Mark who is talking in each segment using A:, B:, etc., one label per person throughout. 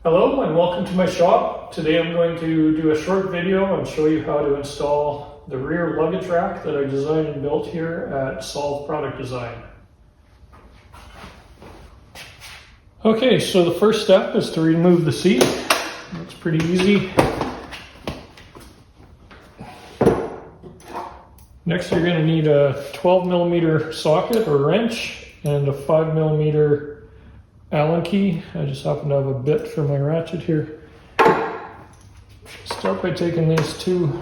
A: Hello and welcome to my shop. Today I'm going to do a short video and show you how to install the rear luggage rack that I designed and built here at Solve Product Design. Okay, so the first step is to remove the seat. It's pretty easy. Next you're going to need a 12mm socket or wrench and a 5mm Allen key. I just happen to have a bit for my ratchet here. Start by taking these two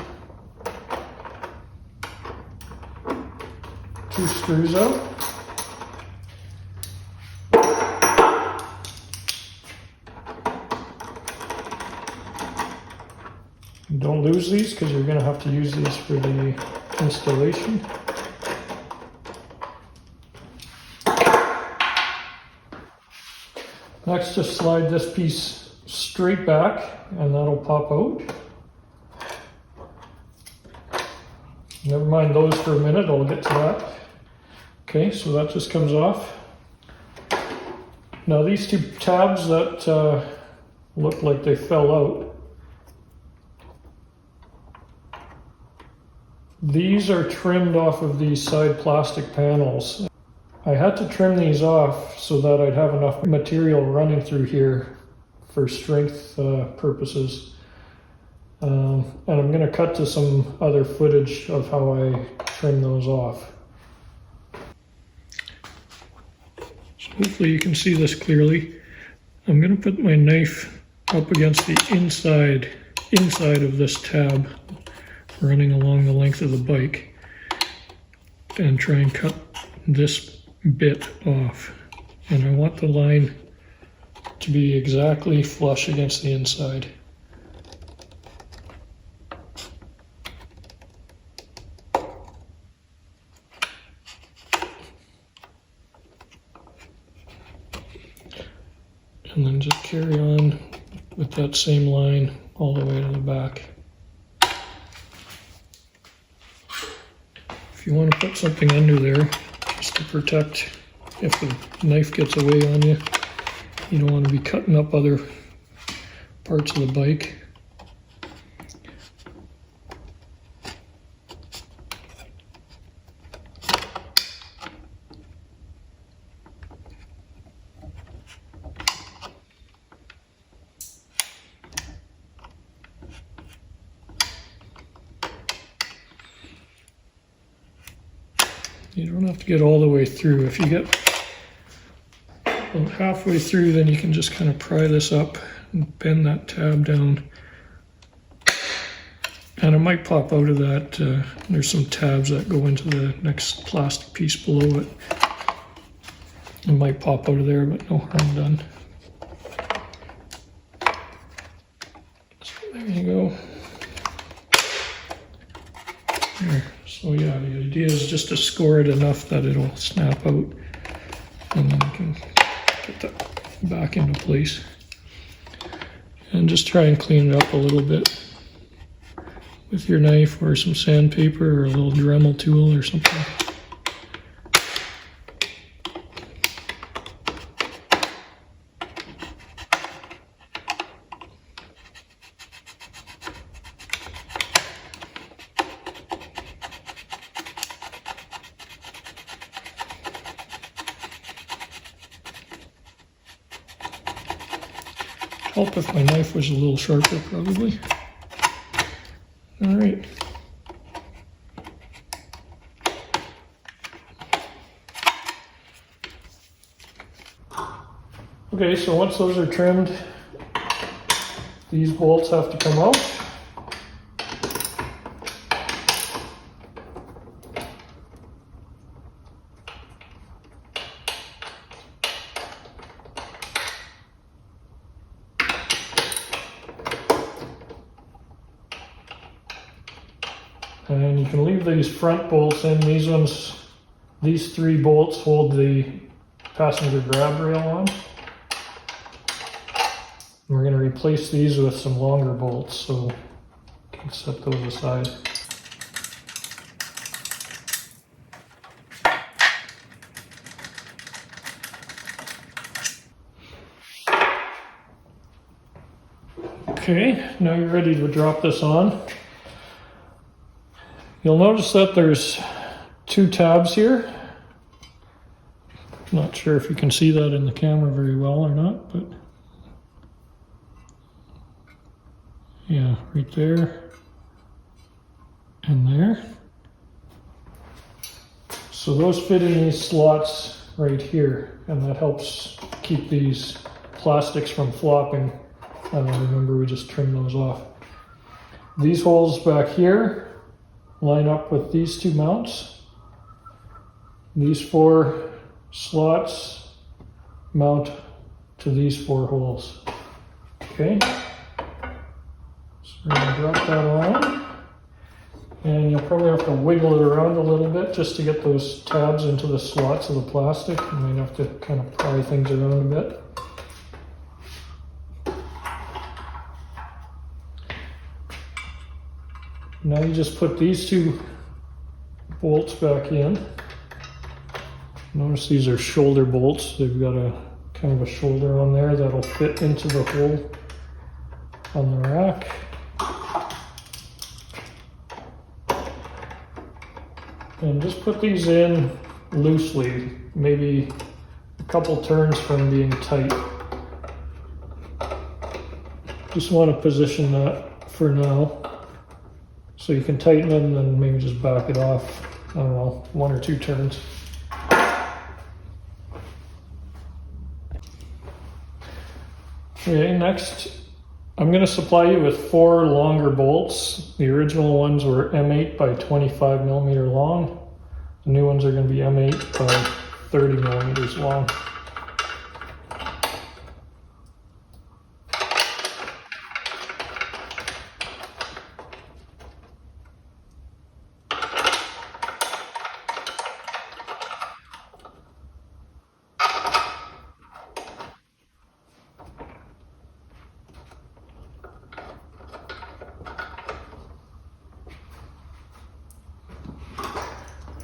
A: screws out. Don't lose these because you're going to have to use these for the installation. Next, just slide this piece straight back and that'll pop out. Never mind those for a minute, I'll get to that. Okay, so that just comes off. Now these two tabs that look like they fell out, these are trimmed off of these side plastic panels. I had to trim these off so that I'd have enough material running through here for strength purposes. And I'm going to cut to some other footage of how I trim those off. So hopefully you can see this clearly. I'm going to put my knife up against the inside of this tab running along the length of the bike and try and cut this bit off, and I want the line to be exactly flush against the inside. And then just carry on with that same line all the way to the back. If you want to put something under there, just to protect if the knife gets away on you. You don't want to be cutting up other parts of the bike. You don't have to get all the way through. If you get about halfway through, then you can just kind of pry this up and bend that tab down. And it might pop out of that. There's some tabs that go into the next plastic piece below it. It might pop out of there, but no harm done. So there you go. There. So yeah, the idea is just to score it enough that it'll snap out, and then you can get that back into place. And just try and clean it up a little bit with your knife or some sandpaper or a little Dremel tool or something. Help if my knife was a little sharper, probably. All right. Okay, so once those are trimmed, these bolts have to come out. And you can leave these front bolts in. These three bolts hold the passenger grab rail on. We're going to replace these with some longer bolts, so you can set those aside. Okay, now you're ready to drop this on. You'll notice that there's 2 tabs here. Not sure if you can see that in the camera very well or not, but yeah, right there and there. So those fit in these slots right here, and that helps keep these plastics from flopping. Remember, we just trimmed those off. These holes back here line up with these 2 mounts. These 4 slots mount to these 4 holes. Okay, so we're going to drop that on, and you'll probably have to wiggle it around a little bit just to get those tabs into the slots of the plastic. You might have to kind of pry things around a bit. Now you just put these 2 bolts back in. Notice these are shoulder bolts. They've got a kind of a shoulder on there that'll fit into the hole on the rack. And just put these in loosely, maybe a couple turns from being tight. Just want to position that for now. So you can tighten them and then maybe just back it off, I don't know, 1 or 2 turns. Okay, next I'm going to supply you with 4 longer bolts. The original ones were M8 by 25 millimeter long. The new ones are going to be M8 by 30 millimeters long.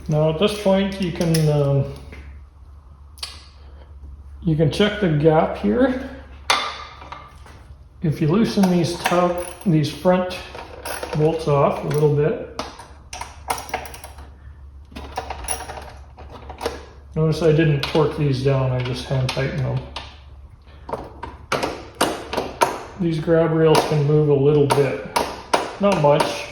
A: Now at this point you can check the gap here. If you loosen these front bolts off a little bit, notice I didn't torque these down, I just hand tightened them. These grab rails can move a little bit, not much.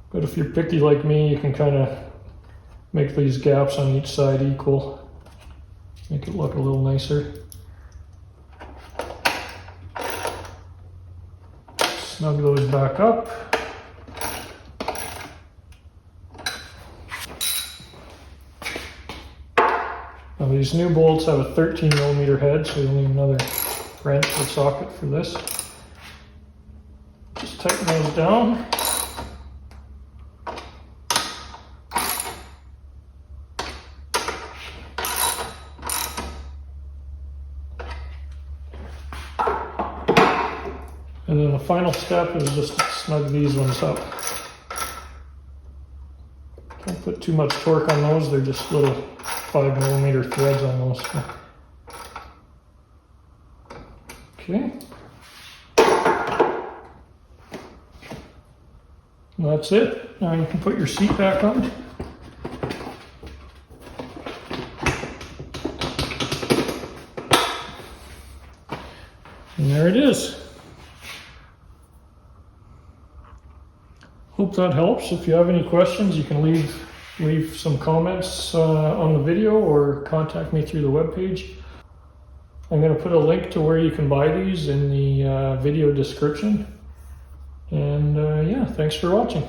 A: But if you're picky like me, you can kind of make these gaps on each side equal. Make it look a little nicer. Snug those back up. Now these new bolts have a 13 millimeter head, so you'll need another wrench or socket for this. Just tighten those down. And then the final step is just to snug these ones up. Don't put too much torque on those, they're just little 5 millimeter threads on those. Okay. And that's it. Now you can put your seat back on. And there it is. Hope that helps. If you have any questions, you can leave some comments on the video or contact me through the webpage. I'm going to put a link to where you can buy these in the video description. And yeah, thanks for watching.